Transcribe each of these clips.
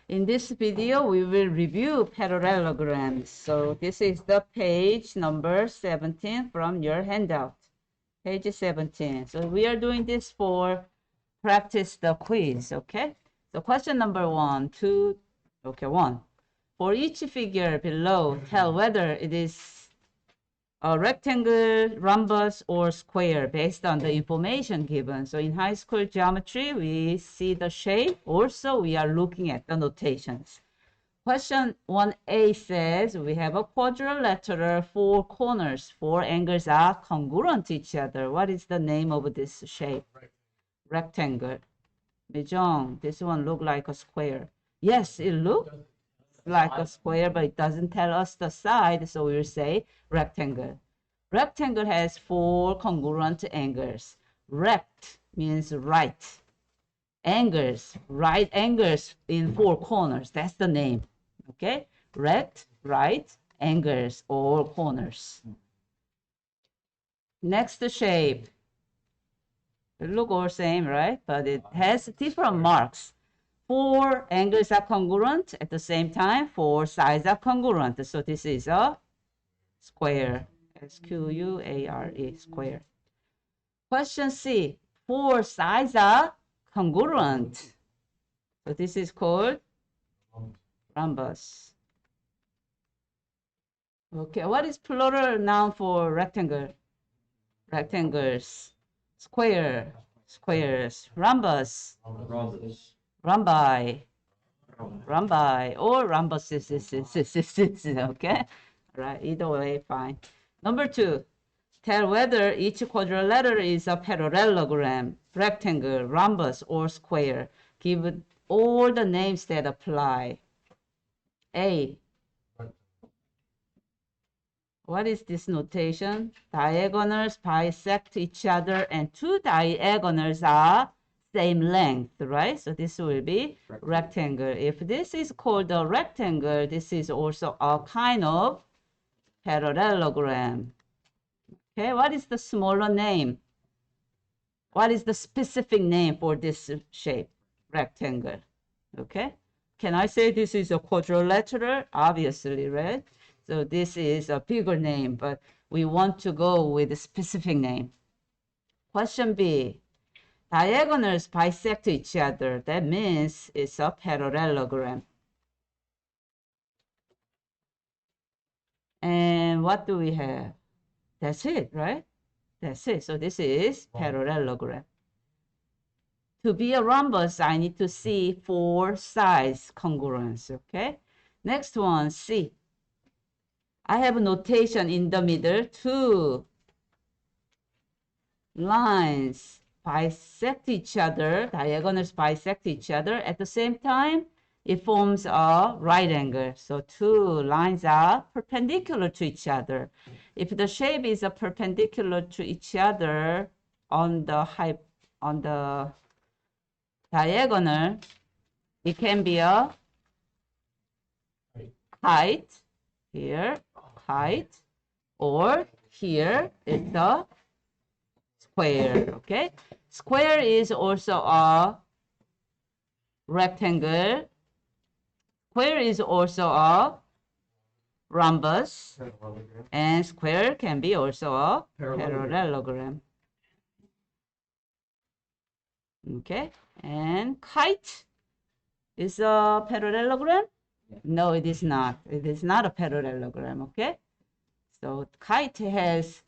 In this video, we will review parallelograms. So this is the page number 17 from your handout. Page 17. So we are doing this for practice the quiz, okay? So question number 1, 2, okay, 1. For each figure below, tell whether it is a rectangle, rhombus, or square based on the information given. So in high school geometry, we see the shape. Also, we are looking at the notations. Question 1a says we have a quadrilateral, 4 corners. 4 angles are congruent to each other. What is the name of this shape? Rectangle. Mijong, this one look like a square. Yes, it looks like a square, but it doesn't tell us the side, so we'll say rectangle. Rectangle has 4 congruent angles. Rect means right. Angles, right angles in 4 corners. That's the name. Okay? Rect, right, angles, or corners. Next shape. It look all same, right? But it has different marks. 4 angles are congruent at the same time. 4 sides are congruent. So this is a square. S-Q-U-A-R-E, square. Question C. 4 sides are congruent. So this is called rhombus. Okay, what is plural noun for rectangle? Rectangles. Square. Squares. Rhombus. Rhombi. Rhombi. Or rhombuses. Okay? Right, either way, fine. Number 2. Tell whether each quadrilateral is a parallelogram, rectangle, rhombus, or square. Give all the names that apply. A. What is this notation? Diagonals bisect each other and 2 diagonals are same length, right? So this will be rectangle. If this is called a rectangle, this is also a kind of parallelogram. Okay, what is the smaller name? What is the specific name for this shape? Rectangle. Okay, can I say this is a quadrilateral? Obviously, right? So this is a bigger name, but we want to go with a specific name. Question B. Diagonals bisect each other. That means it's a parallelogram. And what do we have? That's it, right? That's it. So this is parallelogram. To be a rhombus, I need to see 4 sides congruence, okay? Next one, C. I have a notation in the middle. 2 lines bisect each other, diagonals bisect each other. At the same time, it forms a right angle. So 2 lines are perpendicular to each other. If the shape is a perpendicular to each other on the diagonal, it can be a height, here, height, or here is the square, okay? Square is also a rectangle. Square is also a rhombus. And square can be also a parallelogram. Okay, and kite is a parallelogram? No, it is not. It is not a parallelogram, okay? So kite has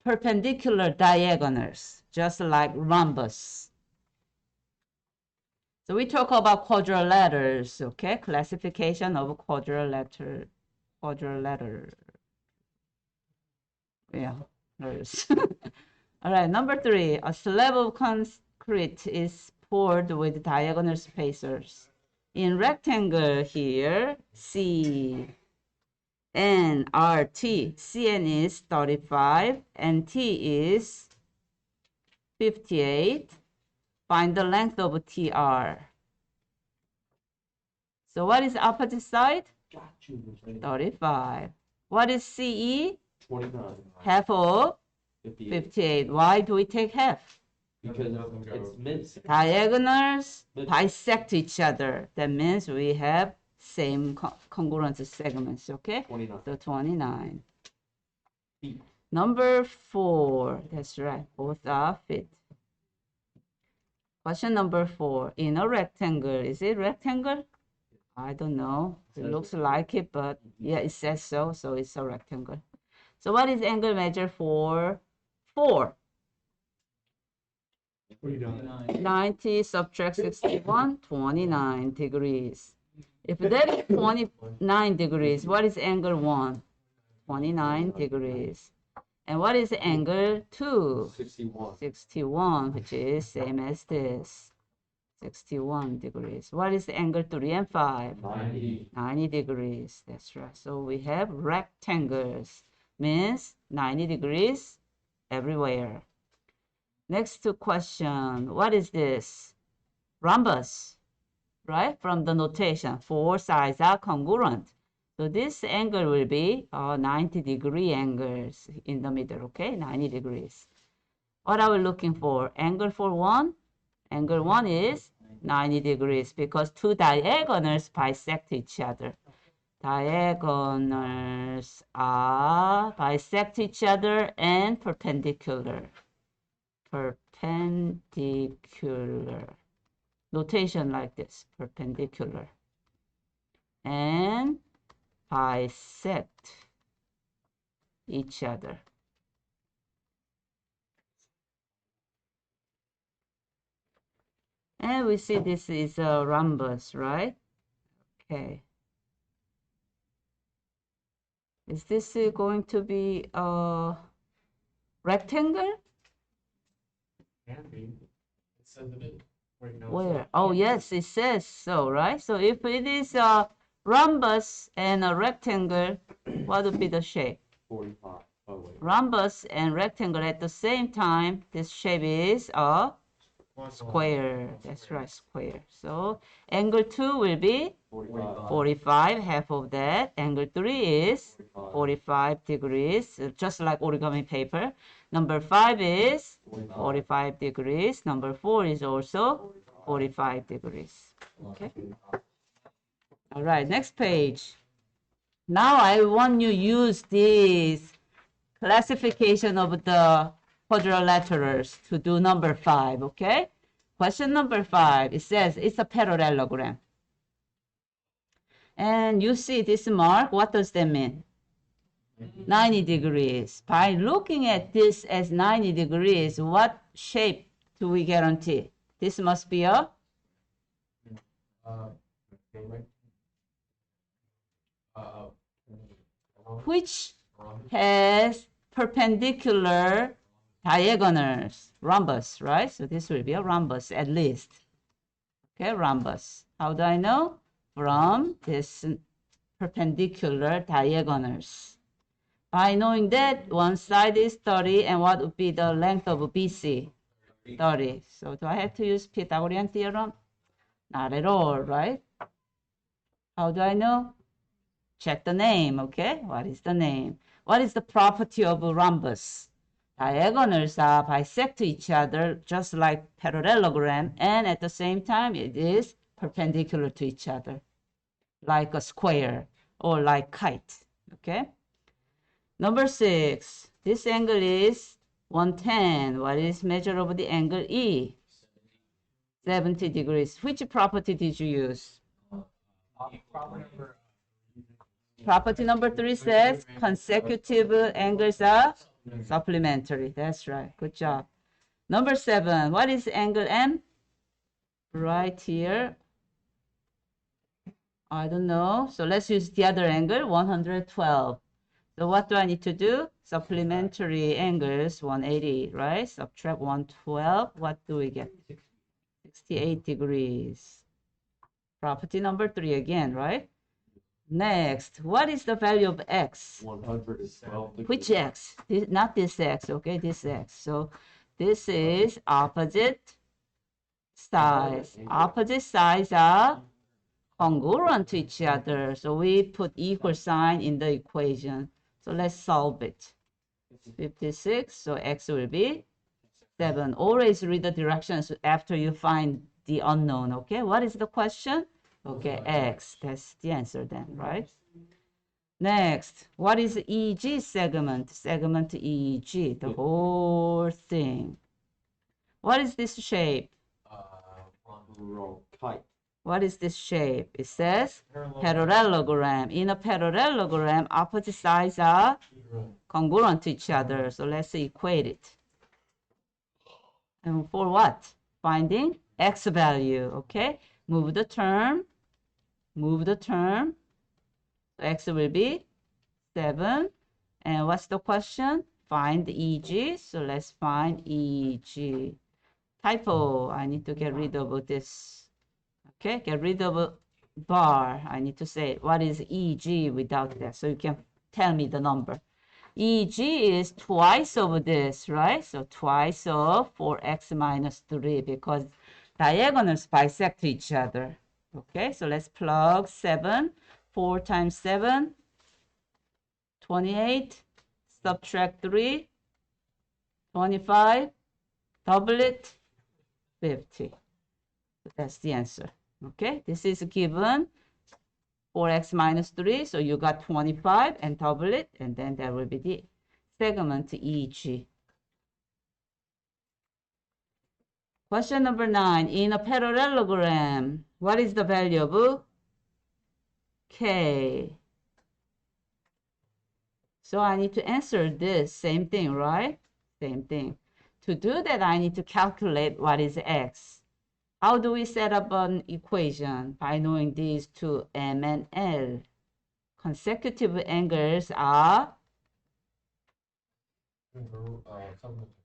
perpendicular diagonals, just like rhombus. So we talk about quadrilaterals, okay? Classification of quadrilateral. Yeah, all right, number 3, a slab of concrete is poured with diagonal spacers. In rectangle here, C, N, R, T. CN is 35 and T is 58. Find the length of TR. So what is opposite side? 35. What is CE? 29. Half of 58. Why do we take half? Because it's missed. Diagonals bisect each other. That means we have same congruent segments, okay? 29. So 29. Number 4, that's right, both are fit. Question number 4, in a rectangle, is it rectangle? I don't know, it looks like it, but yeah, it says so, so it's a rectangle. So what is angle measure for 4? 90 subtract 61, 29 degrees. If that is 29 degrees, what is angle 1? 29 degrees. And what is angle 2? 61. 61, which is same as this. 61 degrees. What is angle 3 and 5? 90. 90 degrees. That's right. So we have rectangles. Means 90 degrees everywhere. Next question. What is this? Rhombus, right? From the notation, 4 sides are congruent. So this angle will be 90-degree angles in the middle, okay? 90 degrees. What are we looking for? Angle for 1? Angle 1 is 90 degrees because two diagonals bisect each other. Diagonals are bisect each other and perpendicular. Perpendicular. Notation like this, perpendicular. And bisect each other. And we see this is a rhombus, right? Okay. Is this going to be a rectangle? Can be. It says it is. Where? Oh, yes, it says so, right? So if it is a rhombus and a rectangle, what would be the shape? 45. Oh, wait. Rhombus and rectangle at the same time, this shape is a square. That's right, square. So angle 2 will be 45, half of that. Angle 3 is 45 degrees, just like origami paper. Number 5 is 45 degrees. Number 4 is also 45 degrees. Okay. All right, next page. Now I want you to use this classification of the quadrilaterals to do number 5, okay? Question number 5, it says it's a parallelogram. And you see this mark, what does that mean? 90 degrees. By looking at this as 90 degrees, what shape do we guarantee? This must be a? Which has perpendicular diagonals, rhombus, right? So this will be a rhombus at least. Okay, rhombus. How do I know? From this perpendicular diagonals. By knowing that one side is 30, and what would be the length of BC? 30. So do I have to use Pythagorean theorem? Not at all, right? How do I know? Check the name, okay? What is the name? What is the property of a rhombus? Diagonals are bisect each other just like parallelogram, and at the same time it is perpendicular to each other, like a square or like kite, okay? Number 6, this angle is 110. What is measure of the angle E? 70 degrees. Which property did you use? Property number 3 says consecutive angles are supplementary. That's right. Good job. Number 7, what is angle M? Right here. I don't know. So let's use the other angle, 112. So what do I need to do? Supplementary angles, 180, right? Subtract 112. What do we get? 68 degrees. Property number 3 again, right? Next, what is the value of x? 112 degrees. Which x? Not this x, okay? This x. So this is opposite sides. Opposite sides are congruent to each other. So we put equal sign in the equation. So let's solve it. 56, so x will be 7. Always read the directions after you find the unknown, okay? What is the question? Okay, X. That's the answer then, right? Next, what is EG segment? Segment EG, the whole thing. What is this shape? Kite. What is this shape? It says parallelogram. In a parallelogram, opposite sides are congruent to each other. So let's equate it. And for what? Finding X value, okay? Move the term. Move the term. So X will be 7. And what's the question? Find EG. So let's find EG. Typo. I need to get rid of this. Okay, get rid of a bar. I need to say what is EG without that. So you can tell me the number. EG is twice of this, right? So twice of 4x minus 3 because diagonals bisect each other. Okay, so let's plug 7. 4 times 7, 28. Subtract 3, 25. Double it, 50. So that's the answer. Okay, this is given 4x minus 3. So you got 25 and double it, and then that will be the segment EG. Question number 9. In a parallelogram, what is the value of K? So I need to answer this. Same thing, right? Same thing. To do that, I need to calculate what is X. How do we set up an equation? By knowing these two, M and L. Consecutive angles are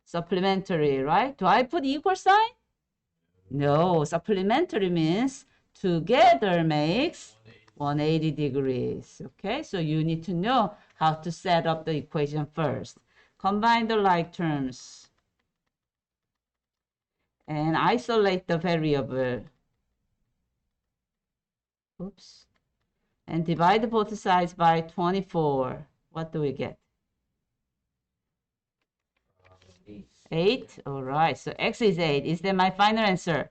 supplementary, right? Do I put equal sign? No, supplementary means together makes 180 degrees. Okay, so you need to know how to set up the equation first. Combine the like terms and isolate the variable. Oops. And divide both sides by 24. What do we get? 8. All right, so X is 8. Is that my final answer?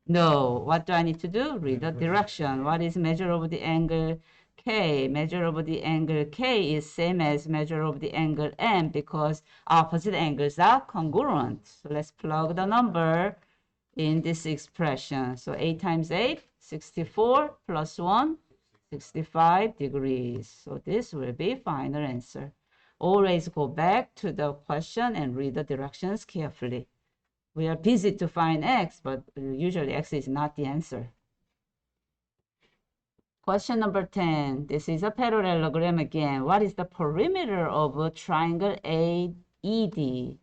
No. What do I need to do? Read the direction. What is measure of the angle K? Measure of the angle K is same as measure of the angle M because opposite angles are congruent. So let's plug the number in this expression. So 8 times 8, 64 plus 1, 65 degrees. So this will be final answer. Always go back to the question and read the directions carefully. We are busy to find X, but usually X is not the answer. Question number 10. This is a parallelogram again. What is the perimeter of a triangle AED?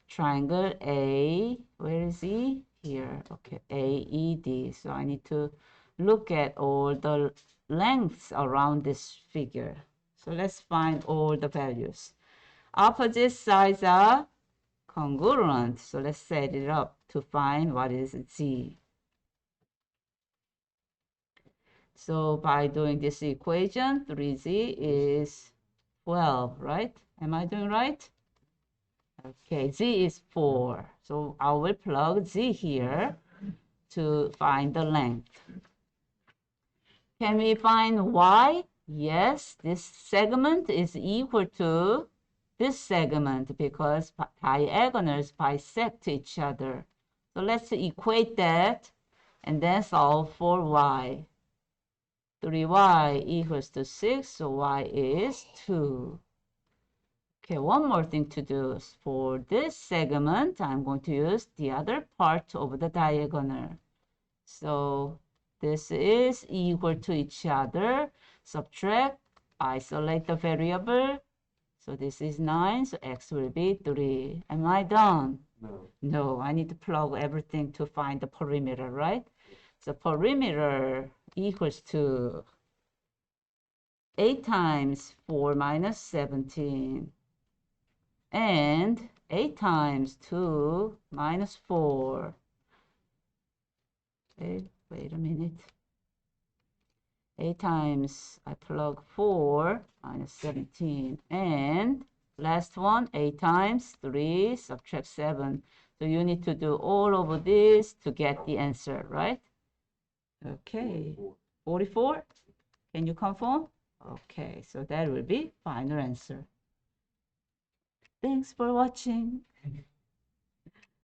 Triangle A, where is E? Here. Okay, AED. So I need to look at all the lengths around this figure. So let's find all the values. Opposite sides are congruent. So let's set it up to find what is Z. So by doing this equation, 3Z is 12, right? Am I doing right? Okay, Z is 4. So I will plug Z here to find the length. Can we find Y? Yes, this segment is equal to this segment because diagonals bisect each other. So let's equate that and then solve for Y. 3Y equals to 6, so Y is 2. Okay, one more thing to do. For this segment, I'm going to use the other part of the diagonal. So this is equal to each other. Subtract, isolate the variable. So this is 9, so X will be 3. Am I done? No. No, I need to plug everything to find the perimeter, right? So perimeter equals to 8 times 4 minus 17. And 8 times 2 minus 4. Okay, wait a minute. 8 times, I plug 4 minus 17. And last one, 8 times 3, subtract 7. So you need to do all of this to get the answer, right? Okay. 44? Can you confirm? Okay, so that will be final answer. Thanks for watching.